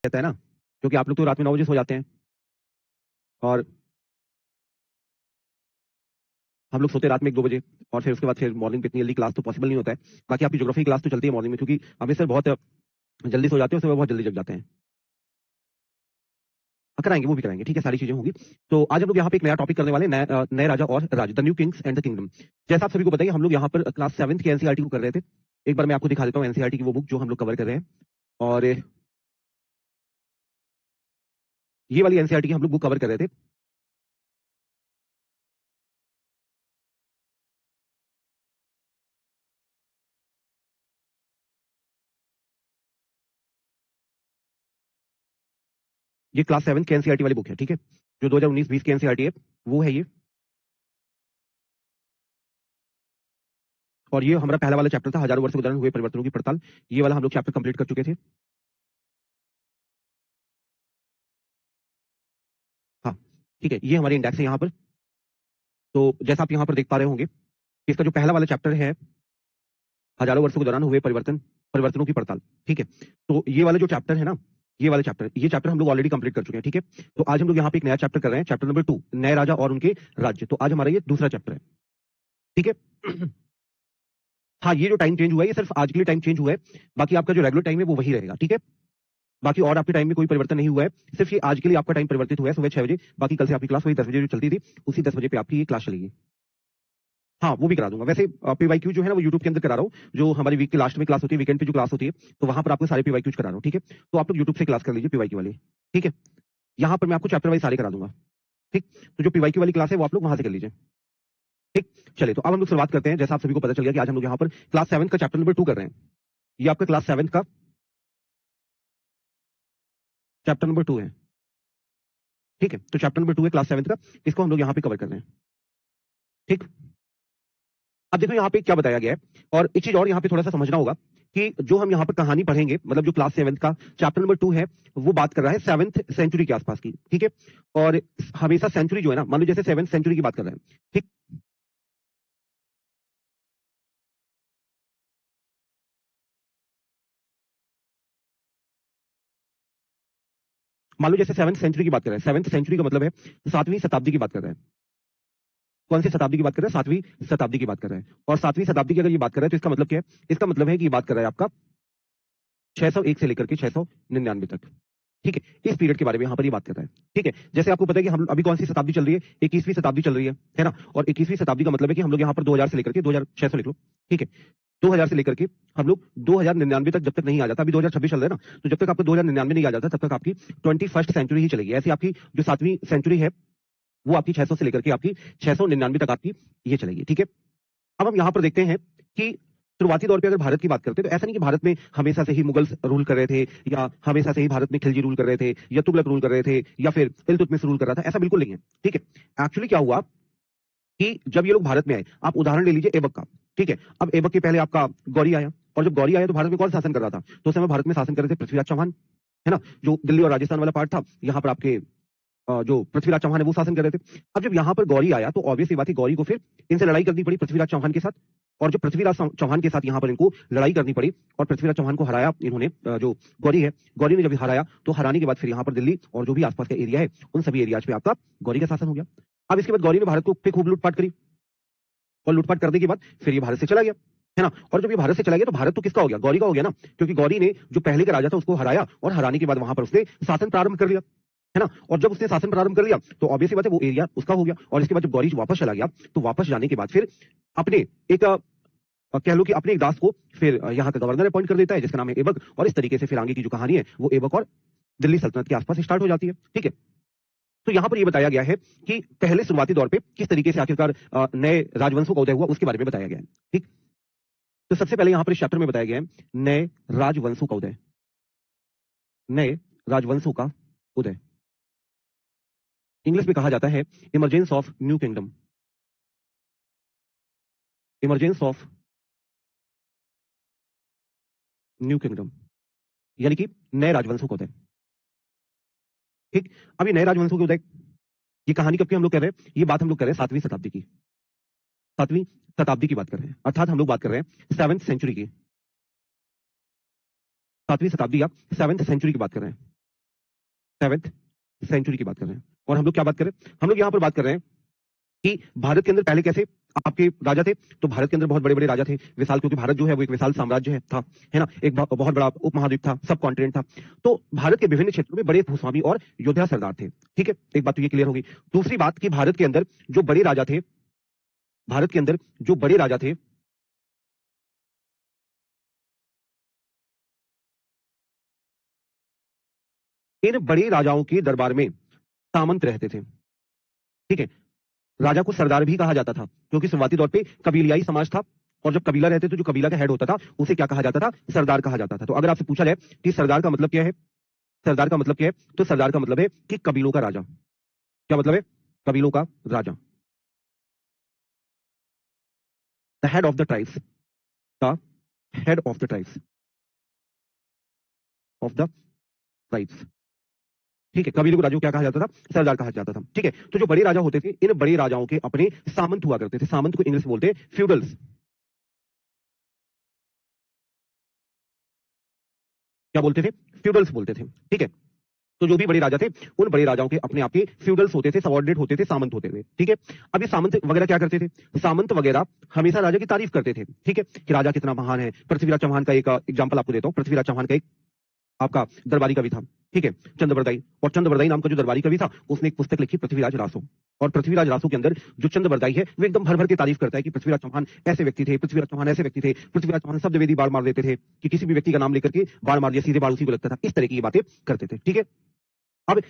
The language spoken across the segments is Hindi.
रहता है ना, क्योंकि आप लोग तो रात में 9 बजे सो जाते हैं और हम लोग सोते रात में 1-2 बजे और फिर उसके बाद फिर मॉर्निंग पे इतनी जल्दी क्लास तो पॉसिबल नहीं होता है। बाकी आपकी ज्योग्राफी क्लास तो चलती है मॉर्निंग में, क्योंकि अमृतसर बहुत जल्दी सो जाते हैं, सुबह बहुत जल्दी जग जाते हैं। कराएंगे, वो भी कराएंगे, ठीक है, सारी चीजें होंगी। तो आज हम लोग यहाँ पे एक नया टॉपिक करने वाले हैं, नए राजा और राज, the new kings and the kingdom. जैसा आप सभी को बताइए, हम लोग यहाँ पर क्लास 7th के एनसीईआरटी को कर रहे थे। एक बार मैं आपको दिखा देता हूँ एनसीईआरटी की वो बुक जो हम लोग कवर कर रहे हैं। और ये वाली एनसीईआरटी की हम लोग बुक कवर कर रहे थे। ये क्लास 7 के एनसीईआरटी वाली बुक है, ठीक है, जो 2019-20 के एनसीईआरटी है, वो है ये। और ये हमारा पहला वाला चैप्टर था, हजारों वर्षों के दौरान हुए परिवर्तनों की पड़ताल। ये वाला हम लोग चैप्टर कंप्लीट कर चुके थे। हाँ, ठीक है, ये हमारी इंडेक्स है यहाँ पर। तो जैसा आप यहाँ पर देख पा रहे होंगे, इसका जो पहला वाला चैप्टर है, हजारों वर्षों के दौरान हुए परिवर्तनों की पड़ताल, ठीक है। तो ये वाला जो चैप्टर है ना, ये चैप्टर हम लोग ऑलरेडी कंप्लीट कर चुके हैं, ठीक है। तो आज हम लोग यहाँ पे एक नया चैप्टर कर रहे हैं, चैप्टर नंबर 2, नए राजा और उनके राज्य। तो आज हमारा ये दूसरा चैप्टर है, ठीक है। हाँ, ये जो टाइम चेंज हुआ है, ये सिर्फ आज के लिए टाइम चेंज हुआ है। बाकी आपका जो रेगुलर टाइम है वो वही रहेगा, ठीक है। बाकी और आपके टाइम में कोई परिवर्तन नहीं हुआ है, सिर्फ ये आज के लिए आपका टाइम परिवर्तित हुआ है, सुबह 6 बजे। बाकी कल से आपकी क्लास वही 10 बजे जो चलती थी, उसी 10 बजे पे आपकी ये क्लास चलेगी। हाँ, वो भी करा दूंगा। वैसे पीवाईक्यू जो है ना, वो यूट्यूब के अंदर करा रहा हूँ, जो हमारी वीक के लास्ट में क्लास होती है, वीकेंड पे जो क्लास होती है, तो वहां पर आपको सारे पीवाईक्यूज करा रहा हूँ, ठीक है। तो आप लोग यूट्यूब से क्लास कर लीजिए पीवाईक्यू वाली, ठीक है। यहाँ पर मैं आपको चैप्टर वाइज सारे करा दूंगा, ठीक। तो जो पीवाईक्यू वाली क्लास है वो आप लोग वहां से कर लीजिए, ठीक। चलिए, तो अब हम लोग शुरुआत करते हैं। जैसा आप सभी को पता चल गया कि आज हम लोग यहाँ पर क्लास 7 का चैप्टर नंबर 2 कर रहे हैं। ये आपका क्लास 7 का चैप्टर नंबर 2 है, ठीक है। तो चैप्टर नंबर 2 है क्लास 7 का, इसको हम लोग यहाँ पे कवर कर रहे हैं, ठीक। अब देखो यहाँ पे क्या बताया गया है, और एक चीज और यहाँ पे थोड़ा सा समझना होगा कि जो हम यहाँ पर कहानी पढ़ेंगे, मतलब जो क्लास 7 का चैप्टर नंबर 2 है, वो बात कर रहा है 7th सेंचुरी के आसपास की, ठीक है। और हमेशा सेंचुरी जो है ना, मान लो जैसे 7th सेंचुरी की बात कर रहे हैं, ठीक। मान लो जैसे 7th सेंचुरी की बात कर रहे हैं, 7th सेंचुरी का मतलब है 7वीं शताब्दी की बात कर रहे हैं। कौन सी शताब्दी की बात कर रहे हैं? 7वीं शताब्दी की बात कर रहे हैं। और 7वीं शताब्दी की अगर ये बात कर रहे हैं, तो इसका मतलब क्या है? इसका मतलब है कि ये बात कर रहा है आपका 601 से लेकर के 699 तक, ठीक है। इस पीरियड के बारे में यहाँ पर ये बात कर रहा है, ठीक है। जैसे आपको पता है कि हम अभी कौन सी शताब्दी चल रही है, 21वीं शताब्दी चल रही है ना। और 21वीं शताब्दी का मतलब है कि हम लोग यहाँ पर 2000 से लेकर के 2600 लिख लो, ठीक है। 2000 से लेकर के हम लोग 2099 तक जब तक नहीं आ जाता, अभी 2026 चल रहा है ना, तो जब तक आपको 2099 नहीं आ जाता, तब तक आपकी 21st सेंचुरी ही चलेगी। ऐसी आपकी जो 7वीं सेंचुरी है, वो आपकी 600 से लेकर के आपकी 699 तक आपकी ये चलेगी, ठीक है। अब हम यहाँ पर देखते हैं कि शुरुआती दौर पे अगर भारत की बात करते हैं, तो ऐसा नहीं कि भारत में हमेशा से ही मुगल रूल कर रहे थे, या हमेशा से ही भारत में खिलजी रूल कर रहे थे, या तुगलक रूल कर रहे थे, या फिर इल्तुतमिश रूल कर रहा था। ऐसा बिल्कुल नहीं है, ठीक है। एक्चुअली क्या हुआ कि जब ये लोग भारत में आए, आप उदाहरण ले लीजिए ऐबक का, ठीक है। अब ऐबक के पहले आपका गौरी आया, और जब गौरी आया तो भारत में कौन शासन कर रहा था? तो उस समय भारत में शासन कर रहे थे पृथ्वीराज चौहान, है ना। जो दिल्ली और राजस्थान वाला पार्ट था, यहाँ पर आपके जो पृथ्वीराज चौहान है वो शासन कर रहे थे। अब जब यहाँ पर गौरी आया, तो ऑब्वियस सी बात है, गौरी को फिर इनसे लड़ाई करनी पड़ी पृथ्वीराज चौहान के साथ। और जो पृथ्वीराज चौहान के साथ यहाँ पर इनको लड़ाई करनी पड़ी, और पृथ्वीराज चौहान को हराया इन्होंने, जो गौरी है, गौरी ने जब हराया, तो हराने के बाद फिर यहाँ पर दिल्ली और जो भी आसपास का एरिया है, उन सभी एरियाज पे आपका गौरी का शासन हो गया। अब इसके बाद गौरी ने भारत को पे खूब लूटपाट करी, और लूटपाट करने के बाद फिर ये भारत से चला गया, है ना। और जब ये भारत से चला गया, तो भारत तो किसका हो गया? गौरी का हो गया ना, क्योंकि गौरी ने जो पहले का राजा था उसको हराया, और हराने के बाद वहां पर उसने शासन प्रारंभ कर लिया, है ना। और जब उसने शासन प्रारंभ कर लिया, तो ऑब्वियसली बात है वो एरिया उसका हो गया। और इसके बाद जब गौरी वापस चला गया, तो वापस जाने के बाद फिर अपने एक कह लो कि अपने एक दास को फिर यहाँ का गवर्नर अपॉइंट कर देता है, जिसका नाम है ऐबक। और इस तरीके से फिर आगे की जो कहानी है, वो ऐबक और दिल्ली सल्तनत के आसपास स्टार्ट हो जाती है, ठीक है। तो यहाँ पर ये बताया गया है कि पहले शुरुआती दौर पे किस तरीके से आखिरकार नए राजवंशों का उदय हुआ, उसके बारे में बताया गया है, ठीक। तो सबसे पहले यहाँ पर इस चैप्टर में बताया गया है नए राजवंशों का उदय, नए राजवंशों का उदय। इंग्लिश में कहा जाता है emergence of new kingdom, emergence of new kingdom, यानी कि नए राजवंशों का उदय, ठीक। अब ये नए राजवंशों के उदय, ये कहानी कब की हम लोग कर रहे हैं? ये बात हम लोग कर रहे हैं 7वीं शताब्दी की, 7वीं शताब्दी की बात कर रहे हैं, अर्थात हम लोग बात कर रहे हैं 7th सेंचुरी की, 7वीं शताब्दी या 7th सेंचुरी की बात कर रहे हैं। 7th सेंचुरी की बात कर रहे हैं। और हम लोग क्या बात कर रहे हैं, हम लोग यहाँ पर बात कर रहे हैं कि भारत के अंदर पहले कैसे आपके राजा थे। तो भारत के अंदर बहुत बड़े बड़े राजा थे, विशाल, क्योंकि भारत जो है वो एक विशाल साम्राज्य था, है ना, एक बहुत बड़ा उपमहाद्वीप था, सब कॉन्टिनेंट था। तो भारत के विभिन्न क्षेत्रों में बड़े भूस्वामी और योद्धा सरदार थे। ठीक है, एक बात तो ये क्लियर होगी। दूसरी बात कि भारत के अंदर जो बड़े राजा थे, भारत के अंदर जो बड़े राजा थे, इन बड़े राजाओं के दरबार में सामंत रहते थे। ठीक है, राजा को सरदार भी कहा जाता था, क्योंकि शुरुआती दौर पे कबीलियाई समाज था, और जब कबीला रहते तो जो कबीला का हेड होता था उसे क्या कहा जाता था, सरदार कहा जाता था। तो अगर आपसे पूछा जाए कि सरदार का मतलब क्या है, सरदार का मतलब क्या है, तो सरदार का मतलब है कि कबीलों का राजा। क्या मतलब है, कबीलों का राजा, the head of the tribes, the head of the tribes, of the tribes. ठीक है, कबीलों को राजा को क्या कहा जाता था, सरदार कहा जाता था। ठीक है, तो जो बड़े राजा होते थे, इन बड़े राजाओं के अपने सामंत हुआ करते थे। सामंत को इंग्लिश में बोलते हैं फ्यूडल्स। क्या बोलते थे, फ्यूडल्स बोलते थे। ठीक है, तो जो भी बड़े राजा थे, उन बड़े राजाओं के अपने आप के फ्यूडल्स होते थे, सबऑर्डिनेट होते थे, सामंत होते थे। ठीक है, अब ये सामंत वगैरह क्या करते थे, सामंत वगैरह हमेशा राजा की तारीफ करते थे। ठीक है, कि राजा कितना महान है। पृथ्वीराज चौहान का एक एग्जांपल आपको देता हूं। पृथ्वीराज चौहान का एक आपका दरबारी कवि था, ठीक है, चंद्रबरदाई। और चंद्रबरदाई नाम का जो दरबारी कवि था, उसने एक पुस्तक लिखी, पृथ्वीराज रासो। और पृथ्वीराज रासो के अंदर जो चंद्रबरदाई है, वो एकदम भर भर के तारीफ करता है कि पृथ्वीराज चौहान ऐसे व्यक्ति थे, पृथ्वीराज चौहान ऐसे व्यक्ति थे, पृथ्वीराज चौहान शब्दवेदी बाढ़ मार देते थे, कि किसी भी व्यक्ति का नाम लेकर के बाढ़ मार दिया, सीधे बाढ़ उसी को लगता था। इस तरह की बातें करते थे। ठीक है, अब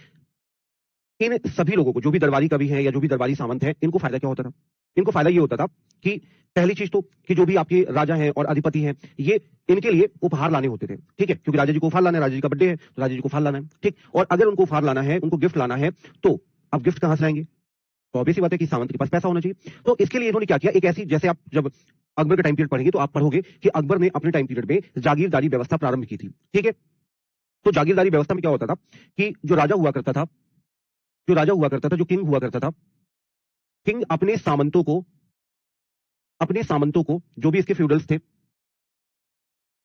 इन सभी लोगों को, जो भी दरबारी कवि हैं या जो भी दरबारी सामंत हैं, इनको फायदा क्या होता था, इनको फायदा ये होता था कि पहली चीज तो कि जो भी आपके राजा हैं और अधिपति हैं, ये इनके लिए उपहार लाने होते थे। ठीक है, क्योंकि राजा जी को उपहार लाना है, राजा जी का बर्थडे है तो राजा जी को उपहार लाना है। ठीक, और अगर उनको उपहार लाना है, उनको गिफ्ट लाना है, तो अब गिफ्ट कहां से लाएंगे, तो ऑब्वियस सी बात है कि सामंत के पास पैसा होना चाहिए। तो इसके लिए इन्होंने क्या किया, एक ऐसी, जैसे आप जब अकबर का टाइम पीरियड पढ़ेंगे तो आप पढ़ोगे कि अकबर ने अपने टाइम पीरियड में जागीरदारी व्यवस्था प्रारंभ की थी। ठीक है, तो जागीरदारी व्यवस्था में क्या होता था कि जो राजा हुआ करता था, जो राजा हुआ करता था, जो किंग हुआ करता था, किंग अपने सामंतों को जो भी इसके फ्यूडल्स थे,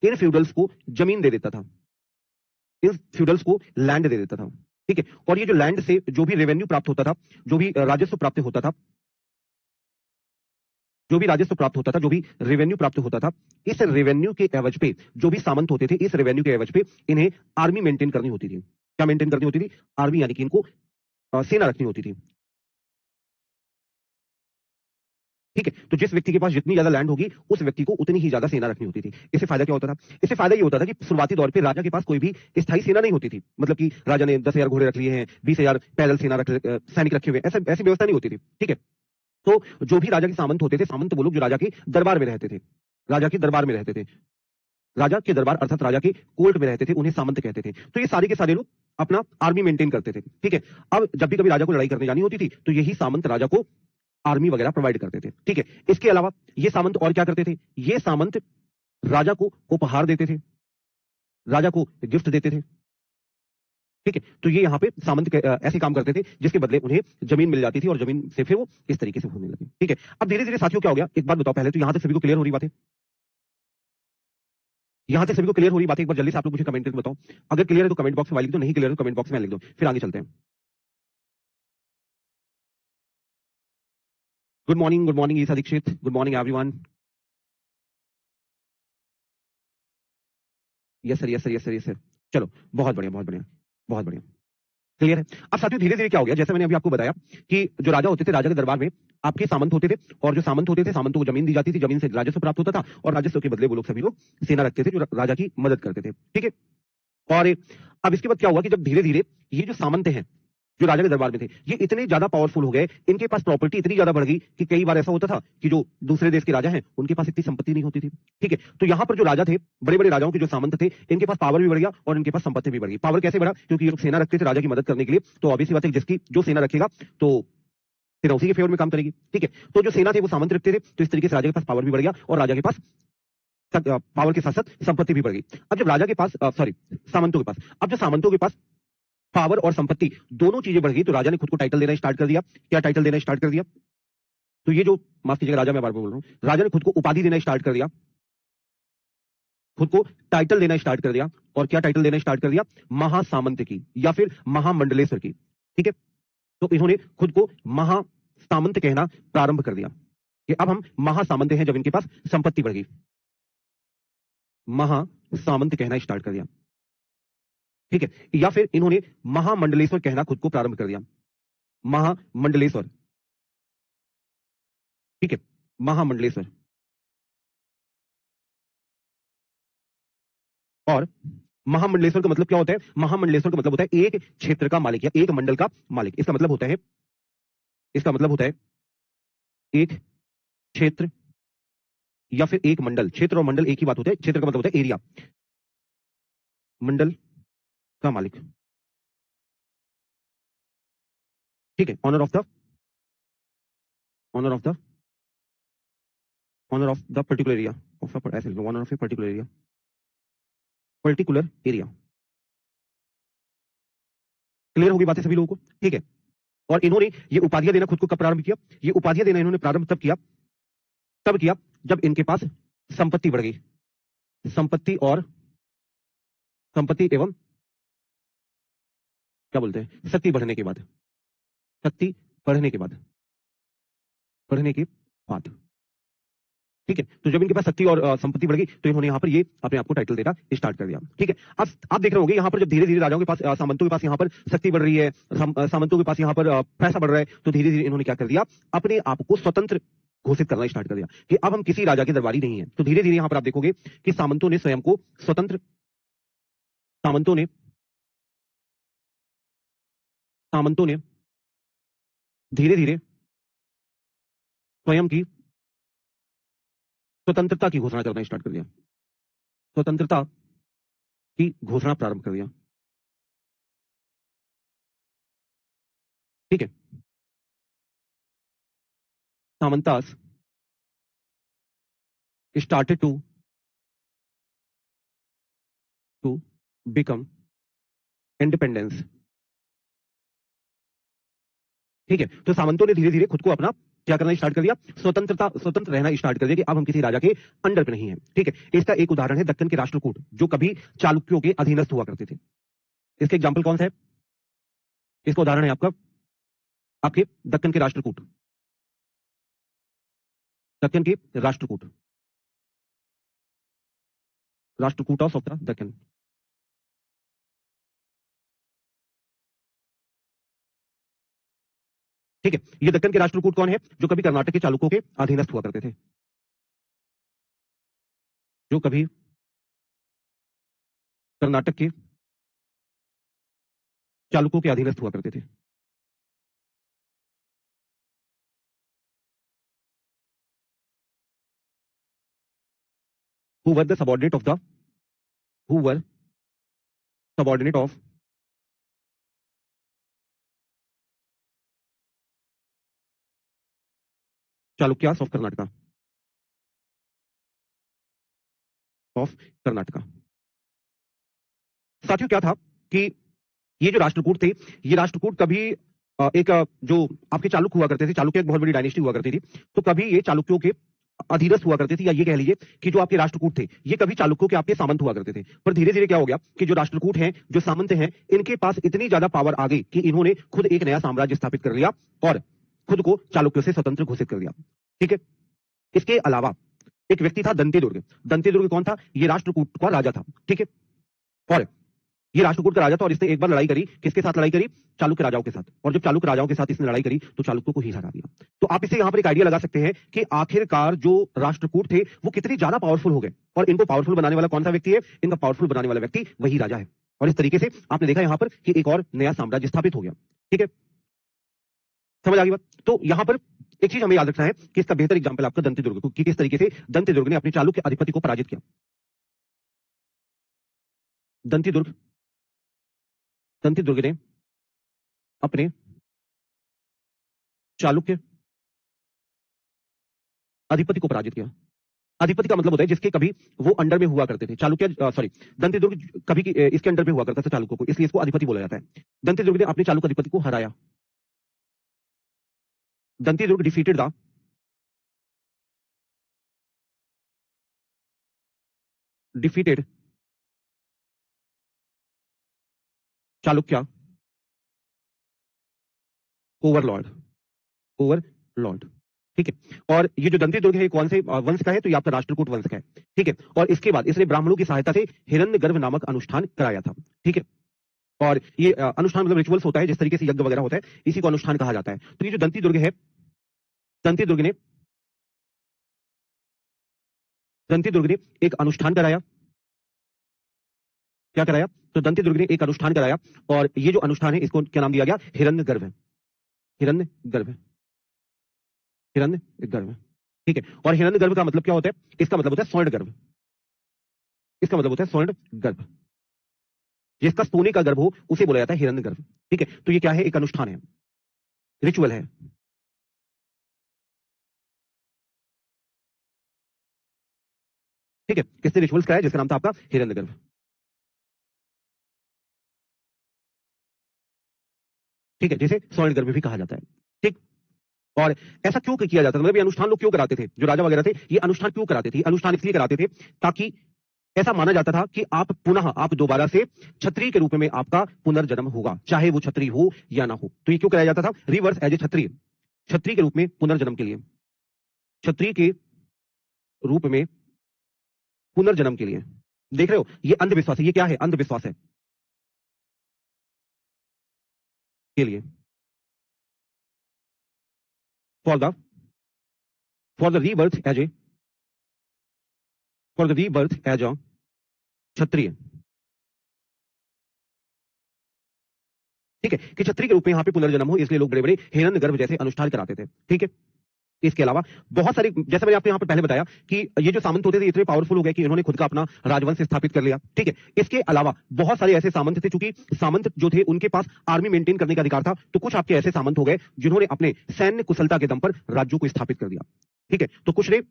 इन फ्यूडल्स को जमीन दे देता था, इन फ्यूडल्स को लैंड दे देता था। ठीक है, और ये जो लैंड से जो भी रेवेन्यू प्राप्त होता था, जो भी राजस्व प्राप्त होता था, जो भी राजस्व प्राप्त होता था, जो भी रेवेन्यू प्राप्त होता था, इस रेवेन्यू के एवज पे जो भी सामंत होते थे, इस रेवेन्यू के एवज पे इन्हें आर्मी मेंटेन करनी होती थी। क्या मेंटेन करनी होती थी, आर्मी, यानी कि इनको सेना रखनी होती थी। ठीक है, तो जिस व्यक्ति के पास जितनी ज्यादा लैंड होगी, उस व्यक्ति को उतनी ही ज्यादा सेना रखनी होती थी। इससे फायदा क्या होता था, इससे फायदा ये होता था कि शुरुआती दौर पे राजा के पास कोई भी स्थायी सेना नहीं होती थी। मतलब कि राजा ने 10,000 घोड़े रख लिए हैं, 20,000 पैदल सेना सैनिक रखे हुए, ऐसा ऐसी व्यवस्था नहीं होती थी। ठीक है, तो जो भी राजा के सामंत होते थे, सामंत वो लोग जो राजा के दरबार में रहते थे, राजा के दरबार में रहते थे, राजा के दरबार अर्थात राजा के कोर्ट में रहते थे, उन्हें सामंत कहते थे। तो ये सारे के सारे लोग अपना आर्मी मेंटेन करते थे। ठीक है, अब जब भी कभी राजा को लड़ाई करने जानी होती थी, तो यही सामंत राजा को आर्मी वगैरह प्रोवाइड करते थे। ठीक है, इसके अलावा ये सामंत और क्या करते थे, ये सामंत राजा को उपहार देते थे, राजा को गिफ्ट देते थे। ठीक है, तो ये यहाँ पे सामंत ऐसे काम करते थे जिसके बदले उन्हें जमीन मिल जाती थी, और जमीन से फिर वो इस तरीके से होने लगे। ठीक है, अब धीरे धीरे साथियों क्या हो गया, एक बात बताओ पहले, तो यहां तक सभी को क्लियर हो रही बातें, यहां तक सभी को क्लियर हो रही बातें, एक बार जल्दी से आप लोग मुझे कमेंट करके बताओ। अगर क्लियर है तो कमेंट बॉक्स में लिख दो, नहीं क्लियर है तो कमेंट बॉक्स में लिख दो, फिर आगे चलते हैं। Good morning Isa Dixit, good morning everyone. Yes sir, yes sir, yes sir, yes sir. चलो, बहुत बढ़िया, बहुत बढ़िया, बहुत बढ़िया, क्लियर है। अब साथियों धीरे धीरे क्या हो गया, जैसे मैंने अभी आपको बताया कि जो राजा होते थे, राजा के दरबार में आपके सामंत होते थे, और जो सामंत होते थे, सामंतों को जमीन दी जाती थी, जमीन से राजस्व प्राप्त होता था, और राजस्व के बदले वो लोग सभी लोग सेना रखते थे जो राजा की मदद करते थे। ठीक है, और अब इसके बाद क्या हुआ कि जब धीरे धीरे ये जो सामंत हैं, जो राजा के दरबार में थे, ये इतने ज्यादा पावरफुल हो गए, इनके पास प्रॉपर्टी इतनी ज्यादा बढ़ गई कि कई बार ऐसा होता था कि जो दूसरे देश के राजा हैं, उनके पास इतनी संपत्ति नहीं होती थी। ठीक है, तो यहाँ पर जो राजा थे, बड़े बड़े राजाओं के जो सामंत थे, इनके पास पावर भी बढ़ गया और इनके पास संपत्ति भी बढ़ गई। पावर कैसे बढ़ा, क्योंकि ये लोग सेना रखते थे राजा की मदद करने के लिए, तो ऑब्वियसली बात है जिसकी जो सेना रखेगा तो सेना उसी के फेवर में काम करेगी। ठीक है, तो जो सेना थे वो सामंत रखते थे, तो इस तरीके से राजा के पास पावर भी बढ़ गया, और राजा के पास पावर के साथ साथ संपत्ति भी बढ़ गई। अब जब राजा के पास सॉरी सामंतों के पास, अब जब सामंतों के पास पावर और संपत्ति दोनों चीजें बढ़ गई, तो राजा ने खुद को टाइटल देना स्टार्ट कर दिया। क्या टाइटल देना स्टार्ट कर दिया, तो ये जो माफ कीजिएगा राजा, मैं बार बार बोल रहा हूं, राजा ने खुद को उपाधि देना स्टार्ट कर दिया। खुद को टाइटल देना स्टार्ट कर दिया। और क्या टाइटल देना स्टार्ट कर दिया? महासामंत की या फिर महामंडलेश्वर की। ठीक है, तो इन्होंने खुद को महासामंत कहना प्रारंभ कर दिया कि अब हम महासामंत हैं, जब इनके पास संपत्ति बढ़ गई। महासामंत कहना स्टार्ट कर दिया। ठीक है, या फिर इन्होंने महामंडलेश्वर कहना खुद को प्रारंभ कर दिया। महामंडलेश्वर। ठीक है, महामंडलेश्वर। और महामंडलेश्वर का मतलब क्या होता है? महामंडलेश्वर का मतलब होता है एक क्षेत्र का मालिक या एक मंडल का मालिक। इसका मतलब होता है, इसका मतलब होता है एक क्षेत्र या फिर एक मंडल। क्षेत्र और मंडल एक ही बात होता है। क्षेत्र का मतलब होता है एरिया, मंडल का मालिक। ठीक है, owner of the, owner of the, owner of the particular area of ऐसे owner of a particular area, particular area. Clear होगी बातें सभी लोगों को? ठीक है, और इन्होंने ये उपाधियां देना खुद को कब प्रारंभ किया? ये उपाधियां देना इन्होंने प्रारंभ तब किया जब इनके पास संपत्ति बढ़ गई। संपत्ति और संपत्ति एवं क्या बोलते हैं, शक्ति बढ़ने के बाद। शक्ति बढ़ने के बाद, बढ़ने के बाद। ठीक है, तो जब इनके पास शक्ति और संपत्ति बढ़ गई तो इन्होंने यहाँ पर ये अपने आप को टाइटल देना स्टार्ट कर दिया। ठीक है, अब आप देख रहे होंगे यहाँ पर जब धीरे धीरे राजाओं के पास, सामंतों के पास यहाँ पर शक्ति बढ़ रही है, सामंतों के पास यहाँ पर पैसा बढ़ रहा है, तो धीरे धीरे इन्होंने क्या कर दिया? अपने आप को स्वतंत्र घोषित करना स्टार्ट कर दिया कि अब हम किसी राजा के दरबारी नहीं है। तो धीरे धीरे यहाँ पर आप देखोगे कि सामंतों ने स्वयं को स्वतंत्र, सामंतों ने धीरे धीरे स्वयं की स्वतंत्रता की घोषणा करना स्टार्ट कर दिया। स्वतंत्रता की घोषणा प्रारंभ कर दिया। ठीक है, सामंतास started to become independence। ठीक है, तो सामंतों ने धीरे धीरे खुद को अपना क्या करना स्टार्ट कर दिया? स्वतंत्र रहना स्टार्ट कर दिया कि अब हम किसी राजा के अंडर पे नहीं है। ठीक है, इसका एक उदाहरण है दक्कन के राष्ट्रकूट, जो कभी चालुक्यों के अधीनस्थ हुआ करते थे। इसके एग्जाम्पल कौन सा है? इसका उदाहरण है आपका, आपके दक्कन के राष्ट्रकूट, दक्कन के राष्ट्रकूट, राष्ट्रकूट ऑफ द दक्कन। ठीक है, ये दक्कन के राष्ट्रकूट कौन है? जो कभी कर्नाटक के चालुक्यों के अधीनस्थ हुआ करते थे, जो कभी कर्नाटक के चालुक्यों के अधीनस्थ हुआ करते थे। who were the subordinate of the who were subordinate of Chalukyas of Karnataka, of Karnataka. साथियों क्या था कि ये जो राष्ट्रकूट थे, ये राष्ट्रकूट कभी एक जो आपके चालुक्य हुआ करते थे, चालुक्य एक बहुत बड़ी डायनेस्टी हुआ करती थी, तो कभी ये चालुक्यों के अधीनस्थ हुआ करते थे, या ये कह लीजिए कि जो आपके राष्ट्रकूट थे ये कभी चालुक्यों के आपके सामंत हुआ करते थे। पर धीरे धीरे क्या हो गया कि जो राष्ट्रकूट हैं, जो सामंत हैं, इनके पास इतनी ज्यादा पावर आ गई कि इन्होंने खुद एक नया साम्राज्य स्थापित कर लिया और खुद को चालुक्यों से स्वतंत्र घोषित कर दिया। ठीक है, इसके अलावा एक व्यक्ति था दंतेदुर्ग। दंतेदुर्ग कौन था? ये राष्ट्रकूट का राजा था। ठीक है, और ये राष्ट्रकूट का राजा था और इसने एक बार लड़ाई करी, किसके साथ लड़ाई करी? चालुक्य राजाओं के साथ। और जब चालुक्य राजाओं के साथ इसने लड़ाई करी तो चालुक्यों को ही हरा दिया। तो आप इससे यहां पर एक आइडिया लगा सकते हैं कि आखिरकार जो राष्ट्रकूट थे वो कितनी ज्यादा पावरफुल हो गए, और इनको पावरफुल बनाने वाला कौन सा व्यक्ति है? इनका पावरफुल बनाने वाला व्यक्ति वही राजा है। और इस तरीके से आपने देखा यहां पर कि एक और नया साम्राज्य स्थापित हो गया। ठीक है, समझ आ गई बात? तो यहां पर एक चीज हमें याद रखना है कि इसका बेहतर एग्जाम्पल आपका दंतेदुर्ग को, कि किस तरीके से दंतेदुर्ग ने अपने चालुक्य अधिपति को पराजित किया। दंतेदुर्ग दंतेदुर्ग ने अपने चालुक्य अधिपति को पराजित किया। अधिपति का मतलब होता है जिसके कभी वो अंडर में हुआ करते थे। चालुक्य सॉरी, दंतेदुर्ग कभी इसके अंडर में हुआ करता था चालुक्यों को, इसलिए इसको अधिपति बोला जाता है। दंतेदुर्ग ने अपने चालुक्य अधिपति को हराया। Dantidurga defeated the, defeated Chalukya overlord. ठीक है, और ये जो दंती दुर्ग है कौन से वंश का है, तो ये आपका राष्ट्रकूट वंश का है। ठीक है, और इसके बाद इसने ब्राह्मणों की सहायता से हिरण्यगर्भ नामक अनुष्ठान कराया था। ठीक है, और ये अनुष्ठान मतलब रिचुअल्स होता है, जिस तरीके से यज्ञ वगैरह होता है, इसी को अनुष्ठान कहा जाता है। तो ये जो दंती दुर्ग है, दंती दुर्ग ने एक अनुष्ठान कराया। क्या कराया? तो दंती दुर्ग ने एक अनुष्ठान कराया, और ये जो अनुष्ठान है इसको क्या नाम दिया गया? हिरण्यगर्भ। हिरण्यगर्भ, हिरण्यगर्भ। ठीक है, और हिरण्यगर्भ का मतलब क्या होता है? इसका मतलब होता है स्वर्ण गर्भ। इसका मतलब होता है स्वर्ण गर्भ। जिसका सोने का गर्भ हो उसे बोला जाता है हिरण्यगर्भ। ठीक है, तो ये क्या है? एक अनुष्ठान है, रिचुअल है। ठीक है, किसने रिचुअल्स कराया? जिसका नाम था आपका हिरण्यगर्भ। ठीक है, जिसे स्वर्ण गर्भ भी कहा जाता है। ठीक, और ऐसा क्यों किया जाता था? मतलब ये अनुष्ठान लोग क्यों कराते थे? जो राजा वगैरह थे, ये अनुष्ठान क्यों कराते थे? अनुष्ठान इसलिए कराते थे ताकि ऐसा माना जाता था कि आप दोबारा से क्षत्रिय के रूप में आपका पुनर्जन्म होगा, चाहे वो क्षत्रिय हो या ना हो। तो ये क्यों कराया जाता था? रिवर्स एज ए क्षत्रिय, क्षत्रिय के रूप में पुनर्जन्म के लिए, क्षत्रिय के रूप में पुनर्जन्म के लिए। देख रहे हो, ये अंधविश्वास है। ये क्या है? अंधविश्वास है के लिए। For the for the rebirth as a for the rebirth as a Kshatriya. ठीक है, कि क्षत्रिय के रूप में यहाँ पे पुनर्जन्म हो, इसलिए लोग बड़े बड़े हिरण्यगर्भ जैसे अनुष्ठान कराते थे। ठीक है, इसके अलावा बहुत सारे, जैसे मैंने आपको यहाँ पर पहले बताया कि ये जो सामंत होते थे इतने पावरफुल हो गए कि इन्होंने खुद का अपना राजवंश स्थापित कर लिया। ठीक है, इसके अलावा बहुत सारे ऐसे सामंत थे, चूंकि सामंत जो थे उनके पास आर्मी मेंटेन करने का अधिकार था, तो कुछ आपके ऐसे सामंत हो गए जिन्होंने अपने सैन्य कुशलता के दम पर राज्यों को स्थापित कर दिया। ठीक है, तो कुछ ने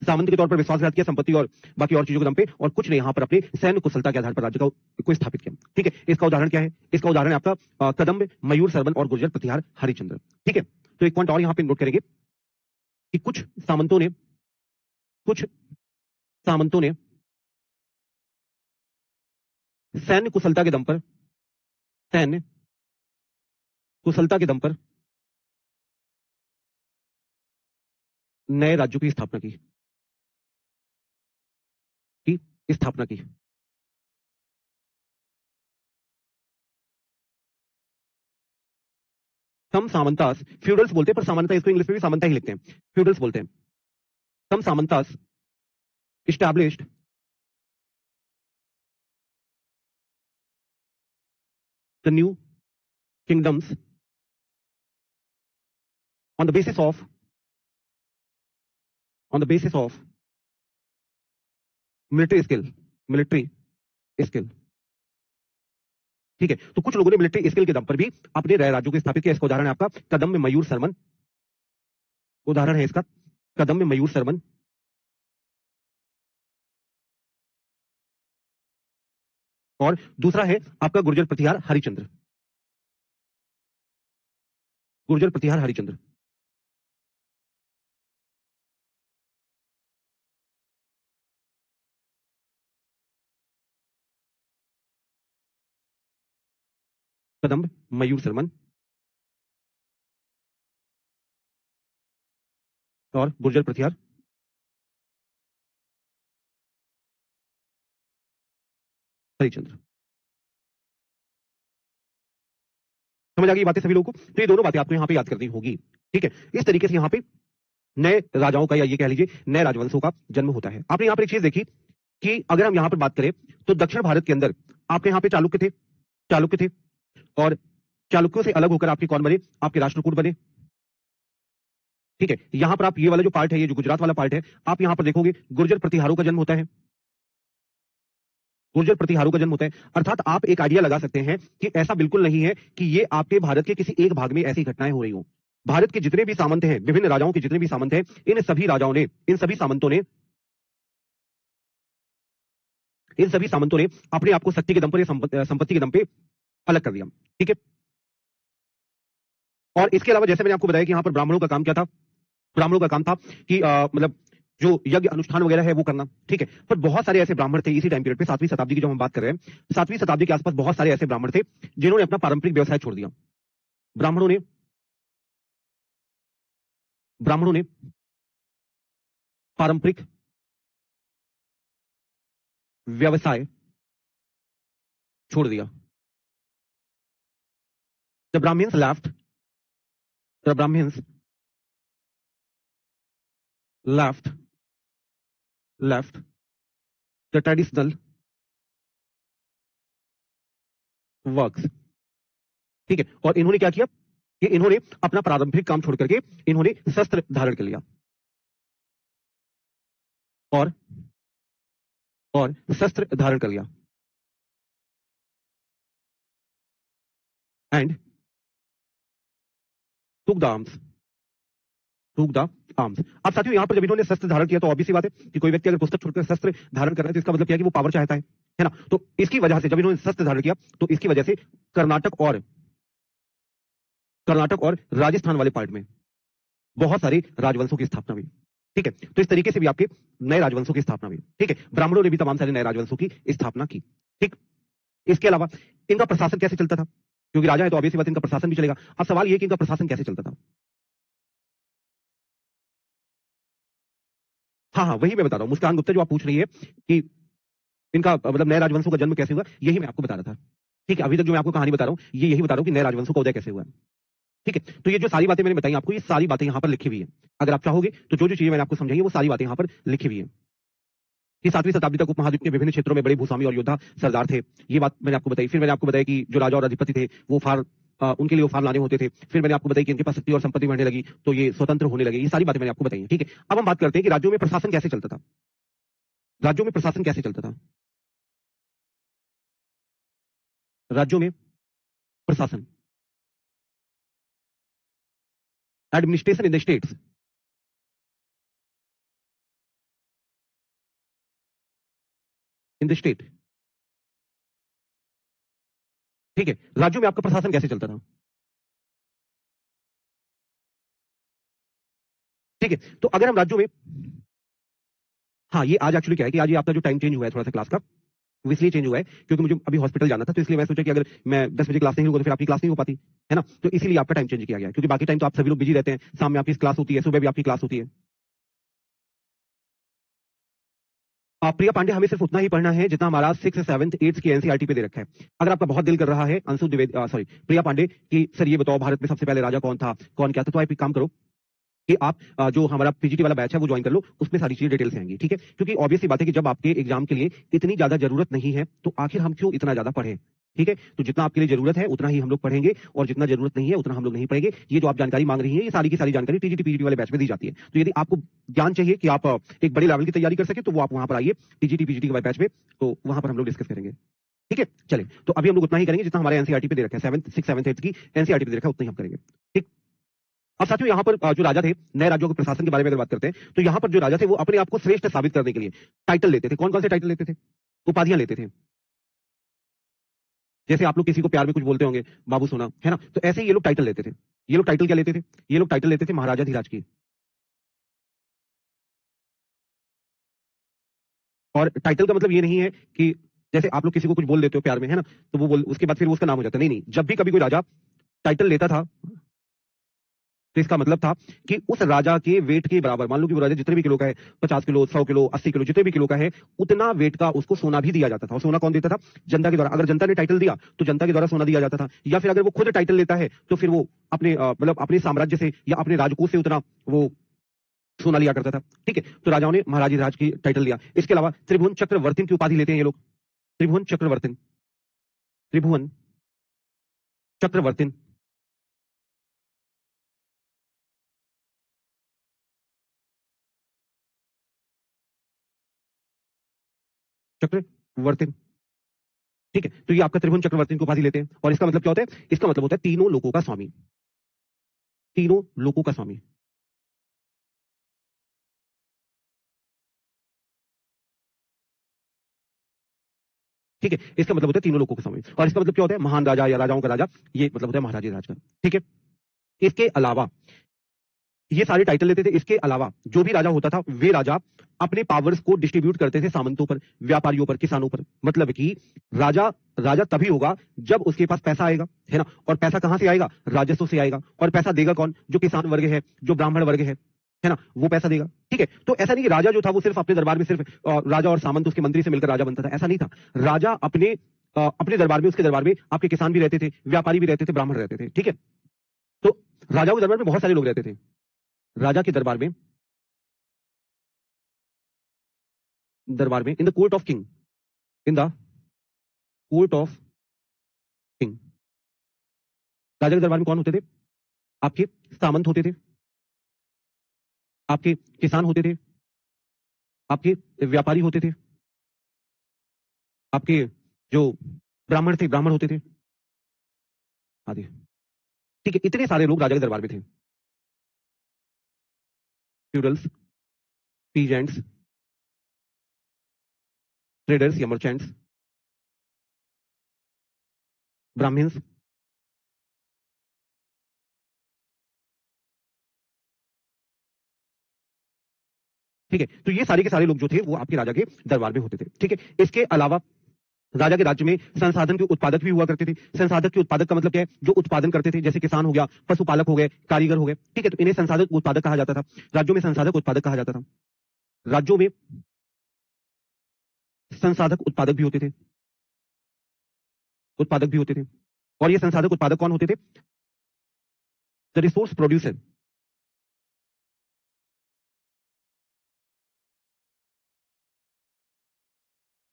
सामंत के तौर पर विश्वासघात किया संपत्ति और बाकी और चीजों के दम पे, और कुछ ने यहाँ पर अपने सैन्य कुशलता के आधार पर राज्य को स्थापित किया। ठीक है, इसका उदाहरण क्या है? इसका उदाहरण है आपका कदम्ब, मयूर सरवन और गुर्जर प्रतिहार हरिचंद्र। ठीक है, तो एक पॉइंट और यहाँ पे नोट करेंगे कि कुछ सामंतों ने सैन्य कुशलता के दम पर सैन्य कुशलता के दम पर नए राज्यों की स्थापना की। सम सामंतास, फ्यूडल्स बोलते हैं, पर सामान्यतः इसको इंग्लिश में भी सामंता ही लिखते हैं, फ्यूडल्स बोलते हैं। सम सामंतास established the new kingdoms on the basis of military skill. ठीक है, तो कुछ लोगों ने मिलिट्री स्किल के दम पर भी अपने नए राज्यों को स्थापित किया। इसका उदाहरण है आपका कदम में मयूर सरमन। उदाहरण है इसका कदम में मयूर सरमन। और दूसरा है आपका गुर्जर प्रतिहार हरिचंद्र। गुर्जर प्रतिहार हरिचंद्र। कदम्ब मयूर सरमन और गुर्जर प्रतिहार हरिचंद्र। समझ आ गई बातें सभी लोगों को? तो ये दोनों बातें आपको यहाँ पे याद करनी होगी। ठीक है, इस तरीके से यहाँ पे नए राजाओं का, या ये कह लीजिए नए राजवंशों का जन्म होता है। आपने यहाँ पर एक चीज देखी कि अगर हम यहाँ पर बात करें तो दक्षिण भारत के अंदर आपके यहाँ पे चालुक्य थे, और चालुक्यों से अलग होकर आपके कौन बने? आपके राष्ट्रकूट बने। ठीक है, यहां पर आप ये वाला जो पार्ट है, ये जो गुजरात वाला पार्ट है, आप यहां पर देखोगे गुर्जर प्रतिहारों का जन्म होता है। गुर्जर प्रतिहारों का जन्म होता है, अर्थात आप एक आइडिया लगा सकते हैं कि ऐसा बिल्कुल नहीं है कि ये आपके भारत के किसी एक भाग में ऐसी घटनाएं हो रही हो। भारत के जितने भी सामंत हैं, विभिन्न राजाओं के जितने भी सामंत हैं, इन सभी राजाओं ने, इन सभी सामंतों ने अपने आप को शक्ति के दम पर, संपत्ति के दम पे अलग कर दिया। ठीक है, और इसके अलावा जैसे मैंने आपको बताया कि यहां पर ब्राह्मणों का काम क्या था? ब्राह्मणों का काम था कि मतलब जो यज्ञ अनुष्ठान वगैरह है वो करना, ठीक है। पर बहुत सारे ऐसे ब्राह्मण थे इसी टाइम पीरियड पे, 7वीं शताब्दी की जो हम बात कर रहे हैं, 7वीं शताब्दी के आसपास बहुत सारे ऐसे ब्राह्मण थे जिन्होंने अपना पारंपरिक व्यवसाय छोड़ दिया। ब्राह्मणों ने पारंपरिक व्यवसाय छोड़ दिया। The Brahmins left the traditional works, ठीक है। और इन्होंने क्या किया कि इन्होंने अपना पारंपरिक काम छोड़ करके इन्होंने शस्त्र धारण कर लिया और शस्त्र धारण कर लिया एंड टूक द आर्म्स। अब साथियों यहां पर जब इन्होंने शस्त्र धारण किया तो ऑब्वियस सी बात है कि कोई व्यक्ति अगर पुस्तक छोड़कर शस्त्र धारण कर रहा है तो इसका मतलब क्या है कि वो पावर चाहता है ना। तो इसकी वजह से जब इन्होंने शस्त्र धारण किया तो इसकी वजह से कर्नाटक और राजस्थान वाले पार्ट में बहुत सारे राजवंशों की स्थापना हुई, ठीक है। तो इस तरीके से भी आपके नए राजवंशों की स्थापना हुई, ठीक है। ब्राह्मणों ने भी तमाम सारे नए राजवंशों की स्थापना की, ठीक। इसके अलावा इनका प्रशासन कैसे चलता था, क्योंकि राजा है तो ऑब्वियस बात इनका प्रशासन भी चलेगा। अब सवाल यह कि इनका प्रशासन कैसे चलता था। हाँ, वही मैं बता रहा हूं। मुस्कान गुप्ता जो आप पूछ रही है कि इनका मतलब नए राजवंशों का जन्म कैसे हुआ, यही मैं आपको बता रहा था, ठीक है। अभी तक जो मैं आपको कहानी बता रहा हूं यही बता रहा हूं कि नए राजवंशों का उदय कैसे हुआ, ठीक है। तो ये जो सारी बातें मैंने बताई आपको, ये सारी बातें यहां पर लिखी हुई है। अगर आप चाहोगे तो जो जो चीजें मैंने आपको समझाई वो सारी बातें यहां पर लिखी हुई है कि 7वीं शताब्दी तक उपमहाद्वीप के विभिन्न क्षेत्रों में बड़े भूस्वामी और योद्धा सरदार थे। ये बात मैंने आपको बताई। फिर मैंने आपको बताया कि जो राजा और अधिपति थे वो उनके लिए फार लाने होते थे। फिर मैंने आपको बताया कि इनके पास शक्ति और संपत्ति बढ़ने लगी तो ये स्वतंत्र होने लगे। ये सारी बातें मैंने आपको बताई हैं, ठीक है। अब हम बात करते हैं कि राज्यों में प्रशासन कैसे चलता था। राज्यों में प्रशासन कैसे चलता था। राज्यों में प्रशासन, administration in the states, in the state, ठीक है। राज्यों में आपका प्रशासन कैसे चलता था, ठीक है। तो अगर हम राज्यों में, हाँ, ये आज एक्चुअली क्या है कि आज ये आपका जो टाइम चेंज हुआ है थोड़ा सा क्लास का, वो इसलिए चेंज हुआ है क्योंकि मुझे अभी हॉस्पिटल जाना था। तो इसलिए मैं सोचा कि अगर मैं 10 बजे क्लास नहीं लूंगा तो फिर आपकी क्लास नहीं हो पाती है ना। तो इसीलिए आपका टाइम चेंज किया गया है, क्योंकि बाकी टाइम तो आप सभी लोग बिजी रहते हैं। शाम में आपकी क्लास होती है, सुबह भी आपकी क्लास होती है। प्रिया पांडे, हमें सिर्फ उतना ही पढ़ना है जितना हमारा 6, 7, 8 की एनसीईआरटी पे दे रखा है। अगर आपका बहुत दिल कर रहा है अंशु द्विवेदी, सॉरी, प्रिया पांडे, कि सर ये बताओ भारत में सबसे पहले राजा कौन था, कौन क्या था, तो आप एक काम करो कि आप जो हमारा पीजीटी वाला बैच है वो ज्वाइन कर लो। उसमें सारी चीजें डिटेल से आएंगी, ठीक है। क्योंकि ऑब्वियस सी बात है कि जब आपके एग्जाम के लिए इतनी ज्यादा जरूरत नहीं है तो आखिर हम क्यों इतना ज्यादा पढ़े, ठीक है। तो जितना आपके लिए जरूरत है उतना ही हम लोग पढ़ेंगे और जितना जरूरत नहीं है उतना हम लोग नहीं पढ़ेंगे। ये जो आप जानकारी मांग रही है ये सारी की सारी जानकारी टीजीटी पीजीटी वाले बैच में दी जाती है। तो यदि आपको ज्ञान चाहिए कि आप एक बड़ी लेवल की तैयारी कर सके तो वो आप वहां पर आइए टीजीटी पीजीटी के बैच में, तो वहां पर हम लोग डिस्कस करेंगे, ठीक है। चलिए, तो अभी हम लोग उतना ही करेंगे जितना हमारे एनसीईआरटी पे दे रखा है। 7, 6, 7, 8 की एनसीईआरटी पे दे रखा है उतना ही हम करेंगे, ठीक। अब साथियों यहाँ पर जो राजा थे, नए राज्यों के प्रशासन के बारे में अगर बात करते हैं तो यहाँ पर जो राजा थे वो अपने आप को श्रेष्ठ साबित करने के लिए टाइटल लेते थे। कौन कौन से टाइटल लेते थे, उपाधियां लेते थे। जैसे आप लोग किसी को प्यार में कुछ बोलते होंगे, बाबू सोना, है ना। तो ऐसे ही ये लोग टाइटल लेते थे। ये लोग टाइटल क्या लेते थे, ये लोग टाइटल लेते थे महाराजा धीराज की। और टाइटल का मतलब ये नहीं है कि जैसे आप लोग किसी को कुछ बोल देते हो प्यार में, है ना, तो वो बोल उसके बाद फिर वो उसका नाम हो जाता है। नहीं नहीं, जब भी कभी कोई राजा टाइटल लेता था तो इसका मतलब था कि उस राजा के वेट के बराबर, मान लो कि वो राजा जितने भी किलो का है, 50 किलो, 100 किलो, 80 किलो, जितने भी किलो का है, उतना वेट का उसको सोना भी दिया जाता था। और सोना कौन देता था, जनता के द्वारा। अगर जनता ने टाइटल दिया तो जनता के द्वारा सोना दिया जाता था, या फिर अगर वो खुद टाइटल लेता है तो फिर वो अपने मतलब अपने साम्राज्य से या अपने राजकोष से उतना वो सोना लिया करता था, ठीक है। तो राजाओं ने महाराज राज की टाइटल लिया। इसके अलावा त्रिभुवन चक्रवर्ती की उपाधि लेते हैं ये लोग। त्रिभुवन चक्रवर्ती, त्रिभुवन चक्रवर्ती, चक्रवर्ती, ठीक है। तो ये आपका त्रिभुवन चक्रवर्ती की उपाधि लेते हैं। और इसका मतलब क्या होता है, इसका मतलब होता है तीनों लोगों का स्वामी, तीनों लोगों का स्वामी, ठीक है। इसका मतलब होता है तीनों लोगों का स्वामी। और इसका मतलब क्या होता है, महान राजा या राजाओं का राजा, ये मतलब होता है महाराज राज का, ठीक है। इसके अलावा ये सारे टाइटल लेते थे। इसके अलावा जो भी राजा होता था वे राजा अपने पावर्स को डिस्ट्रीब्यूट करते थे सामंतों पर, व्यापारियों पर, किसानों पर। मतलब कि राजा राजा तभी होगा जब उसके पास पैसा आएगा, है ना। और पैसा कहां से आएगा? राजस्व से आएगा। और पैसा देगा कौन? जो किसान वर्ग है, जो ब्राह्मण वर्ग है ना, वो पैसा देगा। ठीक है, तो ऐसा नहीं कि राजा जो था वो सिर्फ अपने दरबार में सिर्फ राजा और सामंत उसके मंत्री से मिलकर राजा बनता था, ऐसा नहीं था। राजा अपने दरबार में, उसके दरबार में आपके किसान भी रहते थे, व्यापारी भी रहते थे, ब्राह्मण रहते थे। ठीक है, तो राजाओं के दरबार में बहुत सारे लोग रहते थे। राजा के दरबार में in the court of king, in the court of king, राजा के दरबार में कौन होते थे? आपके सामंत होते थे, आपके किसान होते थे, आपके व्यापारी होते थे, आपके जो ब्राह्मण थे, ब्राह्मण होते थे आदि। ठीक है, इतने सारे लोग राजा के दरबार में थे। फ्यूडल्स, पीजेंट्स, ट्रेडर्स या मर्चेंट्स, ब्राह्मण्स, ठीक है। तो ये सारे के सारे लोग जो थे वो आपके राजा के दरबार में होते थे। ठीक है, इसके अलावा राजा के राज्य में संसाधन के उत्पादक भी हुआ करते थे। संसाधक के उत्पादक का मतलब क्या है? जो उत्पादन करते थे, जैसे किसान हो गया, पशुपालक हो गए, कारीगर हो गए। ठीक है, तो इन्हें संसाधक उत्पादक कहा जाता था। राज्यों में संसाधक उत्पादक कहा जाता था। राज्यों में संसाधक उत्पादक भी होते थे, उत्पादक भी होते थे। और ये संसाधक उत्पादक कौन होते थे? The resource producer.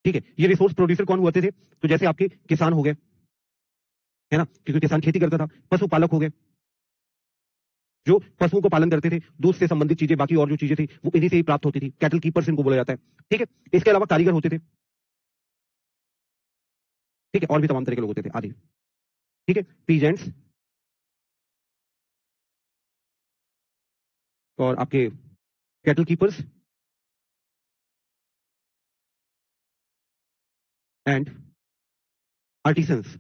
ठीक है, ये रिसोर्स प्रोड्यूसर कौन होते थे? तो जैसे आपके किसान हो गए, है ना, क्योंकि किसान खेती करता था। पशुपालक हो गए, जो पशुओं को पालन करते थे, दूध से संबंधित चीजें, बाकी और जो चीजें थी वो इन्हीं से ही प्राप्त होती थी। कैटल कीपर्स इनको बोला जाता है। ठीक है, इसके अलावा कारीगर होते थे। ठीक है, और भी तमाम तरह के लोग होते थे आदि। ठीक है, पीजेंट्स और आपके कैटल कीपर्स एंड आर्टिसंस।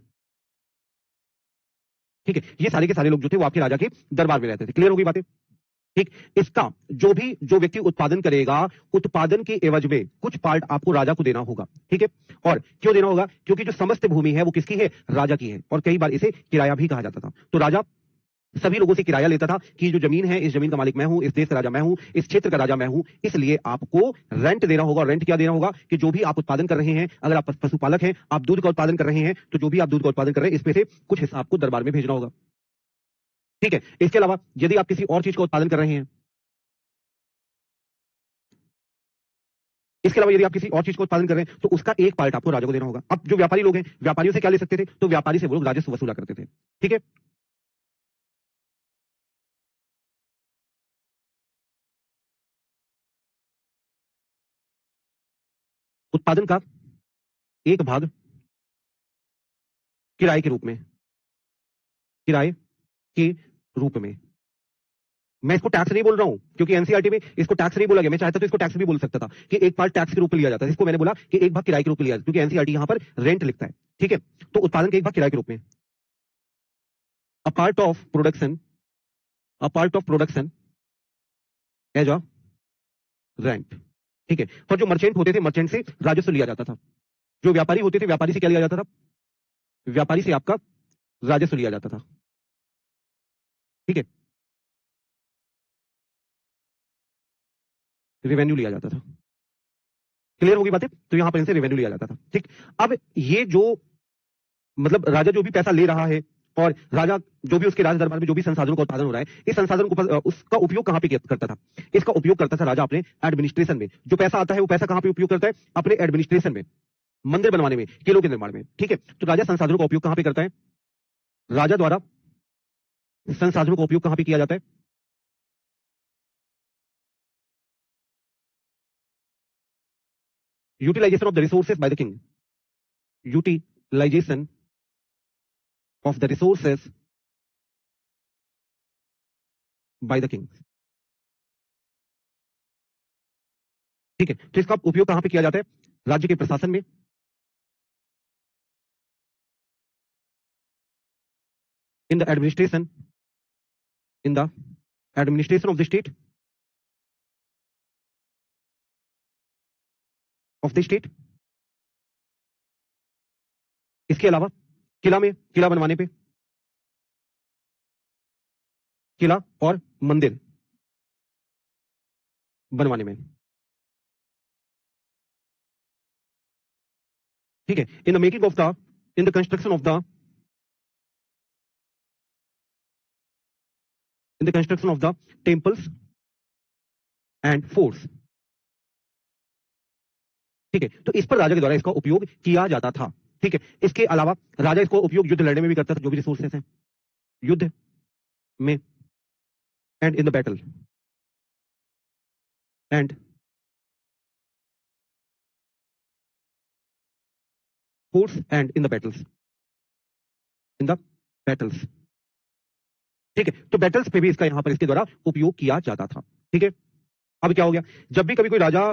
ठीक है, ये सारे के सारे लोग जो थे वो आपके राजा के दरबार में रहते थे। क्लियर होगी बातें? ठीक, इसका जो व्यक्ति उत्पादन करेगा, उत्पादन के एवज में कुछ पार्ट आपको राजा को देना होगा। ठीक है, और क्यों देना होगा? क्योंकि जो समस्त भूमि है वो किसकी है? राजा की है। और कई बार इसे किराया भी कहा जाता था। तो राजा सभी लोगों से किराया लेता था कि जो जमीन है, इस जमीन का मालिक मैं हूं, इस देश का राजा मैं हूं, इस क्षेत्र का राजा मैं हूं, इसलिए आपको रेंट देना होगा। रेंट क्या देना होगा? कि जो भी आप उत्पादन कर रहे हैं, अगर आप पशुपालक हैं, आप दूध का उत्पादन कर रहे हैं, तो जो भी आप दूध का उत्पादन कर रहे हैं इसमें से कुछ हिस्सा आपको दरबार में भेजना होगा। ठीक है, इसके अलावा यदि आप किसी और चीज का उत्पादन कर रहे हैं, इसके अलावा यदि आप किसी और चीज का उत्पादन कर रहे हैं तो उसका एक पार्ट आपको राजा को देना होगा। अब जो व्यापारी लोग हैं, व्यापारियों से क्या ले सकते थे? तो व्यापारी से वो लोग राजस्व वसूला करते थे। ठीक है, उत्पादन का एक भाग किराए के रूप में, किराए के रूप में। मैं इसको टैक्स नहीं बोल रहा हूं, क्योंकि एनसीईआरटी में इसको टैक्स नहीं बोला गया। मैं चाहता तो इसको टैक्स भी बोल सकता था कि एक पार्ट टैक्स के रूप में लिया जाता है। इसको मैंने बोला कि एक भाग किराए के रूप में लिया जाता है, क्योंकि एनसीईआरटी यहां पर रेंट लिखता है। ठीक है, तो उत्पादन के एक भाग किराए के रूप में। A part of production, a part of production as a rent. ठीक है, और जो मर्चेंट होते थे, मर्चेंट से राजस्व लिया जाता था। जो व्यापारी होते थे, व्यापारी से क्या लिया जाता था? व्यापारी से आपका राजस्व लिया जाता था। ठीक है, रेवेन्यू लिया जाता था। क्लियर होगी बातें? तो यहां पर इनसे रेवेन्यू लिया जाता था। ठीक, अब ये जो मतलब राजा जो भी पैसा ले रहा है, और राजा जो भी उसके राज दरबार में जो भी संसाधनों का उत्पादन हो रहा है, इस संसाधन को उसका उपयोग कहां पे करता था? इसका उपयोग करता था राजा अपने एडमिनिस्ट्रेशन में। जो पैसा आता है वो पैसा कहां पे उपयोग करता है? अपने एडमिनिस्ट्रेशन में, मंदिर बनवाने में, किलों के निर्माण में। ठीक है, तो राजा संसाधनों का उपयोग कहां पे करता है? राजा द्वारा संसाधनों का उपयोग कहां पे किया जाता है? Utilization of the resources by the king, utilization of the resources by the king. ठीक है, तो इसका उपयोग कहां पे किया जाता है? राज्य के प्रशासन में, in the administration, in the administration of the state, of the state. इसके अलावा किला बनवाने पे, किला और मंदिर बनवाने में, ठीक है। In the making of the, in the construction of the, in the construction of the temples and forts, ठीक है। तो इस पर राजा के द्वारा इसका उपयोग किया जाता था, ठीक है। इसके अलावा राजा इसको उपयोग युद्ध लड़ने में भी करता था, जो भी रिसोर्सेस हैं युद्ध में, and in the battle, and forts and in the battles, in the battles, ठीक है। तो बैटल्स पे भी इसका यहां पर इसके द्वारा उपयोग किया जाता था, ठीक है। अब क्या हो गया, जब भी कभी कोई राजा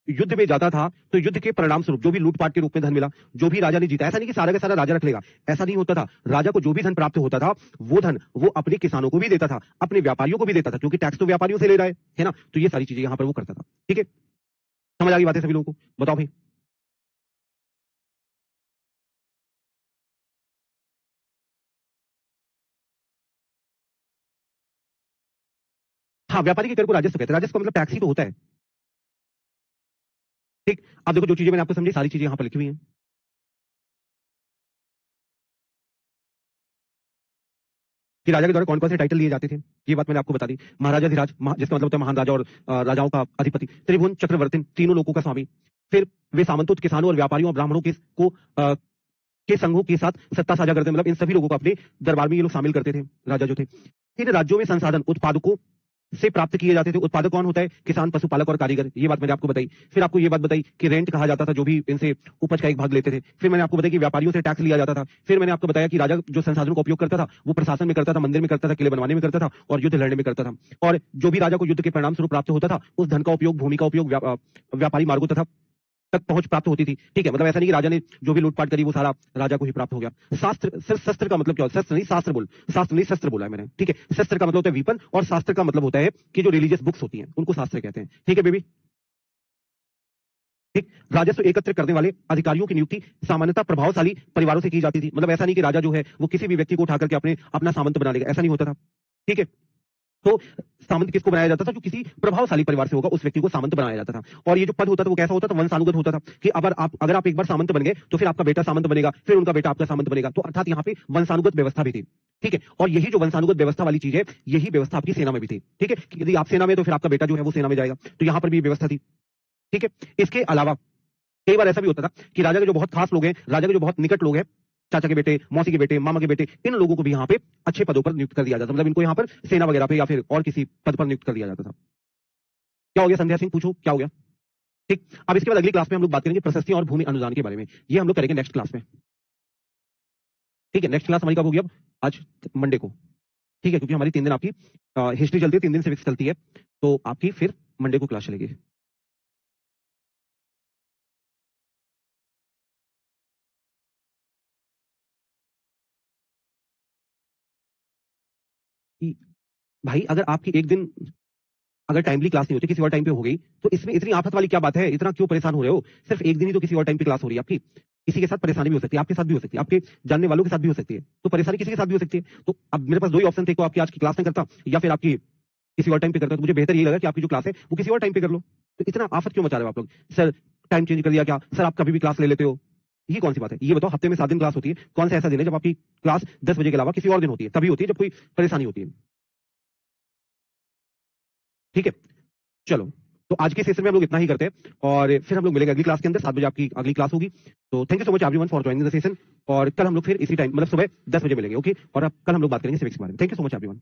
युद्ध में जाता था तो युद्ध के परिणाम स्वरूप जो भी लूटपाट के रूप में धन मिला, जो भी राजा ने जीता, ऐसा नहीं कि सारा का सारा राजा रख लेगा, ऐसा नहीं होता था। राजा को जो भी धन प्राप्त होता था वो धन वो अपने किसानों को भी देता था, अपने व्यापारियों को भी देता था, क्योंकि टैक्स तो व्यापारियों से ले रहा है ना। तो ये सारी चीजें यहां पर वो करता था, ठीक है। समझ आ गई बातें सभी लोगों को? बताओ भाई। हाँ, व्यापारी के कर को राजस्व कहते हैं। राजस्व का मतलब टैक्स ही तो होता है, ठीक। अब देखो, जो चीजें मैंने आपको समझी सारी चीजें यहां पर लिखी हुई हैं। कि राजा के द्वारा कौन कौन से टाइटल लिए जाते थे, ये बात मैंने आपको बता दी। महाराजा धीराज, जिसका मतलब होता है महान राजा और राजाओं का अधिपति। त्रिभुवन चक्रवर्ती, तीनों लोगों का स्वामी। फिर वे सामंतों, किसानों और व्यापारियों और ब्राह्मणों के संघों के साथ सत्ता साझा करते, मतलब इन सभी लोगों को अपने दरबार में ये लोग शामिल करते थे, राजा जो थे। इन राज्यों में संसाधन उत्पादकों से प्राप्त किए जाते थे। उत्पादक कौन होता है? किसान, पशुपालक और कारीगर। ये बात मैंने आपको बताई। फिर आपको ये बात बताई कि रेंट कहा जाता था, जो भी इनसे उपज का एक भाग लेते थे। फिर मैंने आपको बताया कि व्यापारियों से टैक्स लिया जाता था। फिर मैंने आपको बताया कि राजा जो संसाधनों का उपयोग करता था वो प्रशासन में करता था, मंदिर में करता था, किले बनवाने में करता था और युद्ध लड़ने में करता था। और जो भी राजा को युद्ध के परिणाम स्वरूप प्राप्त होता था उस धन का उपयोग, भूमि का उपयोग व्यापारी मार्गों तथा तक पहुंच प्राप्त होती थी, ठीक है। मतलब ऐसा नहीं कि राजा ने जो भी लूटपाट करी वो सारा राजा को ही प्राप्त हो गया। शास्त्र, सिर्फ शस्त्र का मतलब क्या होता है? शस्त्र नहीं, शास्त्र बोल, शास्त्र नहीं शस्त्र बोला है मैंने, ठीक है। शस्त्र का मतलब होता है वीपन और शास्त्र का मतलब होता है कि जो रिलीजियस बुक्स होती हैं उनको शास्त्र कहते हैं, ठीक है बेबी, ठीक। राजस्व एकत्र करने वाले अधिकारियों की नियुक्ति सामान्यतः प्रभावशाली परिवारों से की जाती थी। मतलब ऐसा नहीं कि राजा जो है वो किसी भी व्यक्ति को उठाकर के अपना सामंत बना लेगा, ऐसा नहीं होता था, ठीक है। तो सामंत किसको बनाया जाता था? जो किसी प्रभावशाली परिवार से होगा उस व्यक्ति को सामंत बनाया जाता था। और ये जो पद होता था वो कैसा होता था? वंशानुगत होता था, कि अगर आप एक बार सामंत बन गए तो फिर आपका बेटा सामंत बनेगा, फिर उनका बेटा आपका सामंत बनेगा। तो अर्थात यहाँ पे वंशानुगत व्यवस्था भी थी, ठीक है। और यही जो वंशानुगत व्यवस्था वाली चीज है, यही व्यवस्था आपकी सेना में भी थी, ठीक है। यदि आप सेना में तो फिर आपका बेटा जो है वो सेना में जाएगा, तो यहाँ पर भी व्यवस्था थी, ठीक है। इसके अलावा कई बार ऐसा भी होता था कि राजा के जो बहुत खास लोग हैं, राजा के जो बहुत निकट लोग हैं, चाचा के बेटे, मौसी के बेटे, मामा के बेटे, इन लोगों को भी यहाँ पे अच्छे पदों पर नियुक्त कर दिया जाता, मतलब इनको यहाँ पर सेना वगैरह पे या फिर और किसी पद पर नियुक्त कर दिया जाता था। क्या हो गया संध्या सिंह? पूछो क्या हो गया, ठीक। अब इसके बाद अगली क्लास में हम लोग बात करेंगे प्रशस्ति और भूमि अनुदान के बारे में। ये हम लोग करेंगे नेक्स्ट क्लास में, ठीक है। नेक्स्ट क्लास हमारी कब होगी? अब आज मंडे को, ठीक है, क्योंकि हमारी 3 दिन आपकी हिस्ट्री चलती है, 3 दिन सिविक्स चलती है, तो आपकी फिर मंडे को क्लास चलेगी। भाई अगर आपकी एक दिन अगर टाइमली क्लास नहीं होती, किसी और टाइम पे हो गई, तो इसमें इतनी आफत वाली क्या बात है? इतना क्यों परेशान हो रहे हो? सिर्फ एक दिन ही तो किसी और टाइम पे क्लास हो रही है आपकी। किसी के साथ परेशानी भी हो सकती है, आपके साथ भी हो सकती है, आपके जानने वालों के साथ भी हो सकती है, तो परेशानी किसी के साथ भी हो सकती है। तो अब मेरे पास 2 ही ऑप्शन थे, तो आपकी आज की क्लास में करता या फिर आपकी किसी और टाइम पे करता। तो मुझे बेहतर ये लगा कि आपकी जो क्लास है वो किसी और टाइम पे कर लो। तो इतना आफत क्यों मचा रहे हो आप लोग? सर टाइम चेंज कर दिया क्या? सर आप कभी भी क्लास ले लेते हो, ये कौन सी बात है? ये बताओ, हफ्ते में 7 दिन क्लास होती है, कौन सा ऐसा दिन है जब आपकी क्लास 10 बजे के अलावा किसी और दिन होती है? तभी होती है जब कोई परेशानी होती है, ठीक है। चलो, तो आज के सेशन में हम लोग इतना ही करते हैं और फिर हम लोग मिलेंगे अगली क्लास के अंदर। 7 बजे आपकी अगली क्लास होगी। तो thank you so much everyone for joining the session. और कल हम लोग फिर इसी टाइम, मतलब सुबह 10 बजे मिलेंगे, ओके। और अब कल हम लोग बात करेंगे सिविक्स के बारे में। Thank you so much everyone.